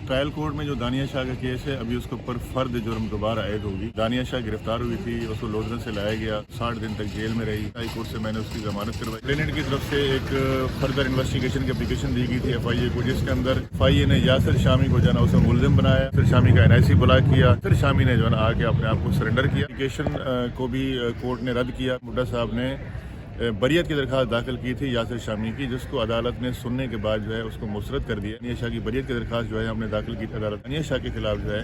Trial court में जो दानिया शाह का केस है, अभी उसके ऊपर फर्द जुर्म दोबारा आयद होगी। दानिया शाह गिरफ्तार हुई थी, उसको लोधरन से लाया गया, 60 दिन तक जेल में रही। हाई कोर्ट से मैंने उसकी जमानत करवाई। प्लेनेट की तरफ से एक फर्दर इन्वेस्टिगेशन की एप्लीकेशन दी गई थी FIA को, जिसके अंदर FIA ने यासिर शामी को जो है उसे मुलजिम बनाया। यासिर शामी का NIC बुला किया। यासिर शामी ने जो है आके अपने आप को सरेंडर किया। एप्लीकेशन को भी कोर्ट ने रद्द किया। बुड्ढा साहब ने बरियत की दरखास्त दाखिल की थी यासिर शामी की, जिसको अदालत ने सुनने के बाद जो है उसको मुस्तरद कर दिया। दानिया शाह की बरियत की दरखास्त जो है हमने दाखिल की थी अदालत। दानिया शाह के खिलाफ जो है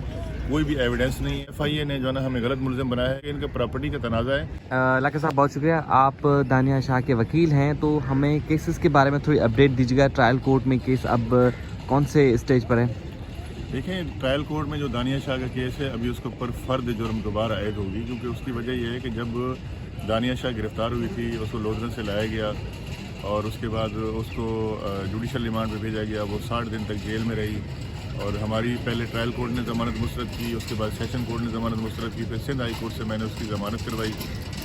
कोई भी एविडेंस नहीं है। FIA ने जो है हमें गलत मुलजिम बनाया है। इनका प्रॉपर्टी का तनाज़ा है। लाका साहब बहुत शुक्रिया। आप दानिया शाह के वकील हैं, तो हमें केसेस के बारे में थोड़ी अपडेट दीजिएगा। ट्रायल कोर्ट में केस अब कौन से स्टेज पर है? देखें, ट्रायल कोर्ट में जो दानिया शाह का केस है, अभी उसके ऊपर फर्द जुर्म दोबारा आयद होगी, क्योंकि उसकी वजह यह है कि जब दानिया शाह गिरफ्तार हुई थी, उसको लोधरन से लाया गया और उसके बाद उसको जुडिशल रिमांड पे भेजा गया। वो 60 दिन तक जेल में रही और हमारी पहले ट्रायल कोर्ट ने ज़मानत मुस्तरद की, उसके बाद सेशन कोर्ट ने ज़मानत मुस्तरद की, फिर सिंध हाई कोर्ट से मैंने उसकी ज़मानत करवाई।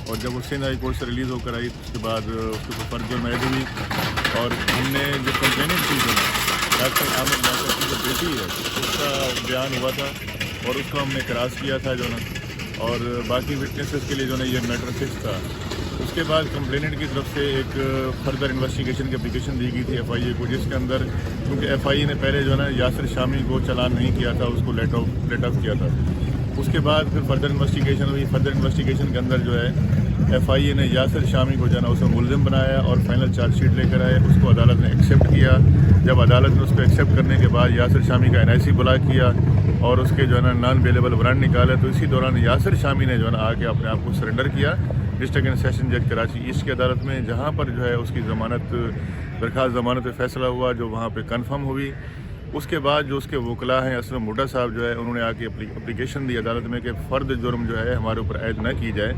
और जब वो सिंध हाई कोर्ट से रिलीज़ होकर आई तो उसके बाद उसके ऊपर फर्द जुर्म आयद हुई और हमने जो कंप्लेनेंट की जो डॉक्टर आमिर नासिर की जो बेटी है उसका बयान हुआ था और उसको हमने क्रॉस किया था जो ना, और बाकी विटनेसेस के लिए जो है ये मैटर फिक्स था। उसके बाद कंप्लेनेंट की तरफ से एक फर्दर इन्वेस्टिगेशन की एप्लीकेशन दी गई थी FIA को, जिसके अंदर क्योंकि FIA ने पहले जो है ना यासिर शामी को चालान नहीं किया था, उसको लेट ऑफ किया था। उसके बाद फिर फर्दर इन्वेस्टिगेशन हुई। फर्दर इन्वेस्टिगेशन के अंदर जो है FIA ने यासिर शामी को जो है उसे मुलजिम बनाया और फाइनल चार्जशीट लेकर आए। उसको अदालत ने एक्सेप्ट किया। जब अदालत ने उसको एक्सेप्ट करने के बाद यासिर शामी का NIC बुला किया और उसके जो है ना नॉन बेलेबल वारंट निकाला, तो इसी दौरान यासिर शामी ने जो है ना आके अपने आप को सरेंडर किया डिस्ट्रिक्ट एंड सेशन जज कराची ईस्ट की अदालत में, जहाँ पर जो है उसकी दरखास्त ज़मानत पे फैसला हुआ जो वहाँ पे कंफर्म हुई। उसके बाद जो उसके वकला हैं असलम बुड्ढा साहब जो है उन्होंने आके एप्लीकेशन दी अदालत में कि फ़र्द जुर्म जो है हमारे ऊपर ऐड न की जाए,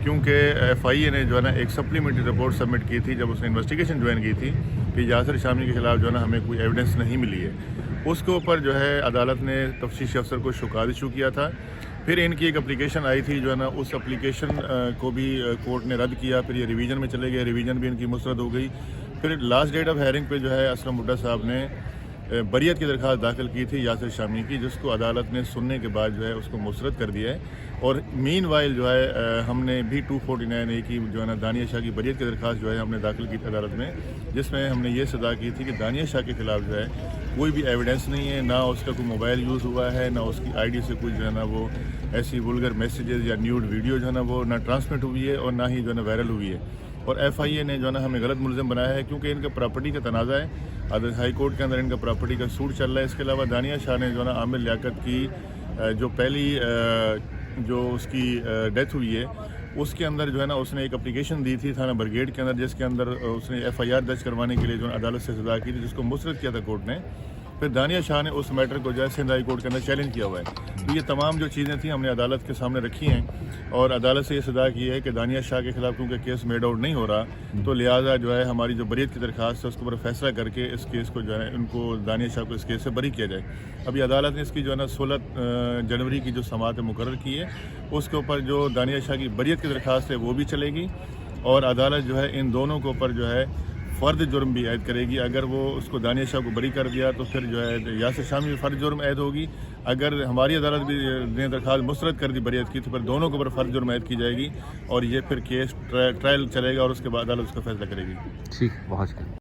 क्योंकि FIA ने जो है ना एक सप्लीमेंट्री रिपोर्ट सबमिट की थी जब उसने इन्वेस्टिगेशन ज्वाइन की थी कि यासिर शामी के खिलाफ जो है ना हमें कोई एविडेंस नहीं मिली है। उसके ऊपर जो है अदालत ने तफ्तीशी अफसर को शुकाद इशू किया था। फिर इनकी एक एप्लीकेशन आई थी जो है ना, उस एप्लीकेशन को भी कोर्ट ने रद्द किया। फिर ये रिवीजन में चले गए, रिवीजन भी इनकी मुस्तरद हो गई। फिर लास्ट डेट ऑफ हेयरिंग पे जो है असलम बुड्ढा साहब ने बरियत की दरखास्त दाखिल की थी यासिर शामी की, जिसको अदालत ने सुनने के बाद जो है उसको मुस्तरद कर दिया है। और मीन वाइल जो है हमने भी 249A की जो है ना दानिया शाह की बरियत की दरखास्त जो है हमने दाखिल की थी अदालत में, जिसमें हमने ये सजा की थी कि दानिया शाह के खिलाफ जो है कोई भी एविडेंस नहीं है, ना उसका कोई मोबाइल यूज़ हुआ है, ना उसकी ID से कुछ जो है ना वो ऐसी वुल्गर मैसेजेस या न्यूड वीडियो जो है ना वो ना ट्रांसमिट हुई है और ना ही जो है ना वायरल हुई है। और FIA ने जो है ना हमें गलत मुलजिम बनाया है, क्योंकि इनका प्रॉपर्टी का तनाज़ा है। हाई कोर्ट के अंदर इनका प्रॉपर्टी का सूट चल रहा है। इसके अलावा दानिया शाह ने जो है ना आमिर लियाकत की जो पहली जो उसकी डेथ हुई है उसके अंदर जो है ना उसने एक एप्लीकेशन दी थी थाना ब्रिगेड के अंदर, जिसके अंदर उसने FIR दर्ज करवाने के लिए जो अदालत से सजा की थी, जिसको मुस्तरद किया था कोर्ट ने। फिर दानिया शाह ने उस मैटर को जो है सिंध हाई कोर्ट के अंदर चैलेंज किया हुआ है। तो ये तमाम जो चीज़ें थी हमने अदालत के सामने रखी हैं और अदालत से ये सजा की है कि दानिया शाह के खिलाफ क्योंकि केस मेड आउट नहीं हो रहा, तो लिहाजा जो है हमारी जो बरियत की दरखास्त है उसके ऊपर फैसला करके इस केस को जो है उनको दानिया शाह को इस केस से बरी किया जाए। अभी अदालत ने इसकी जो है ना 16 जनवरी की जो समाअत मुकर्रर की है, उसके ऊपर जो दानिया शाह की बरियत की दरखास्त है वो भी चलेगी और अदालत जो है इन दोनों के ऊपर जो है फ़र्द जुर्म भी ऐड करेगी। अगर वो उसको दानिया शाह को बरी कर दिया तो फिर जो है यासिर शामी भी फ़र्द जुर्म ऐड होगी। अगर हमारी अदालत भी ने दरखास्त मुस्तरद कर दी बरियत की, तो फिर दोनों के ऊपर फ़र्द जुर्म ऐड की जाएगी और ये फिर केस ट्रायल चलेगा और उसके बाद अदालत उसका फैसला करेगी। ठीक, बहुत शुक्रिया।